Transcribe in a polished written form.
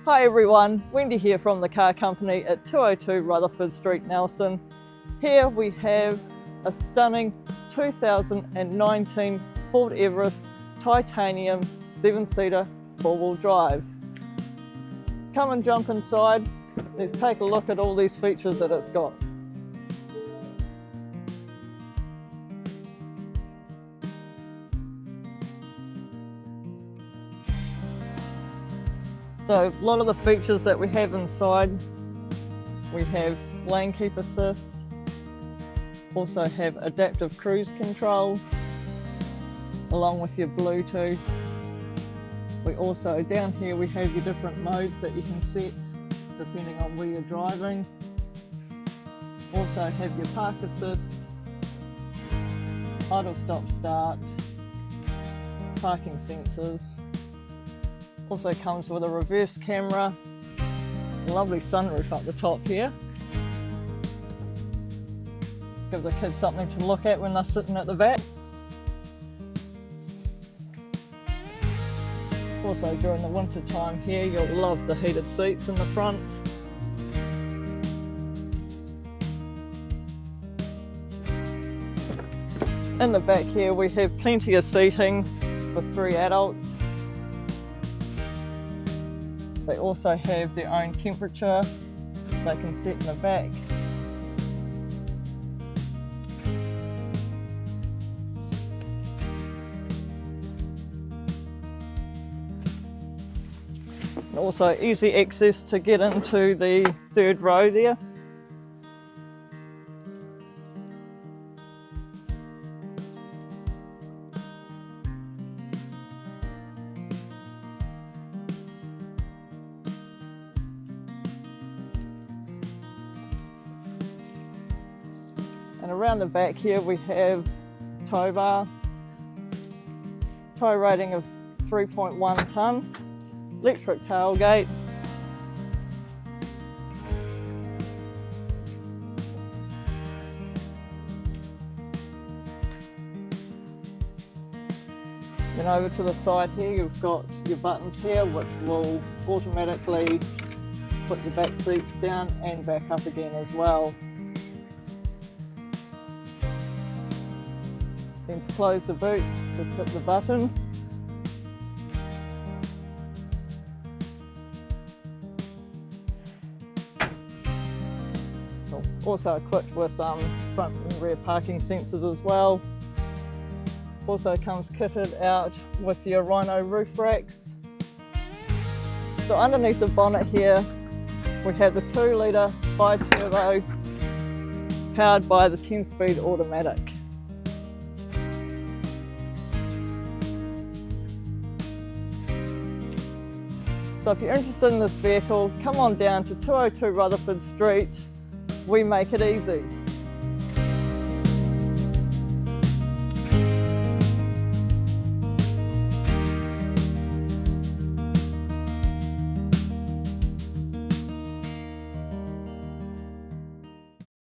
Hi everyone, Wendy here from the car company at 202 Rutherford Street, Nelson. Here we have a stunning 2019 Ford Everest titanium 7-seater 4-wheel drive. Come and jump inside, let's take a look at all these features that it's got. So a lot of the features that we have inside, we have lane keep assist, also have adaptive cruise control, along with your Bluetooth. We also, down here we have your different modes that you can set depending on where you're driving. Also have your park assist, idle stop start, parking sensors. Also comes with a reverse camera, a lovely sunroof up the top here. Give the kids something to look at when they're sitting at the back. Also during the winter time here, you'll love the heated seats in the front. In the back here we have plenty of seating for 3 adults. They also have their own temperature they can set in the back. And also easy access to get into the 3rd row there. And around the back here we have Towbar, tow rating of 3.1 tonne, electric tailgate, then over to the side here you've got your buttons here which will automatically put your back seats down and back up again as well. Then to close the boot, just hit the button. Also equipped with front and rear parking sensors as well. Also comes kitted out with your Rhino roof racks. So underneath the bonnet here, we have the 2-litre bi-turbo powered by the 10-speed automatic. So if you're interested in this vehicle, come on down to 202 Rutherford Street. We make it easy.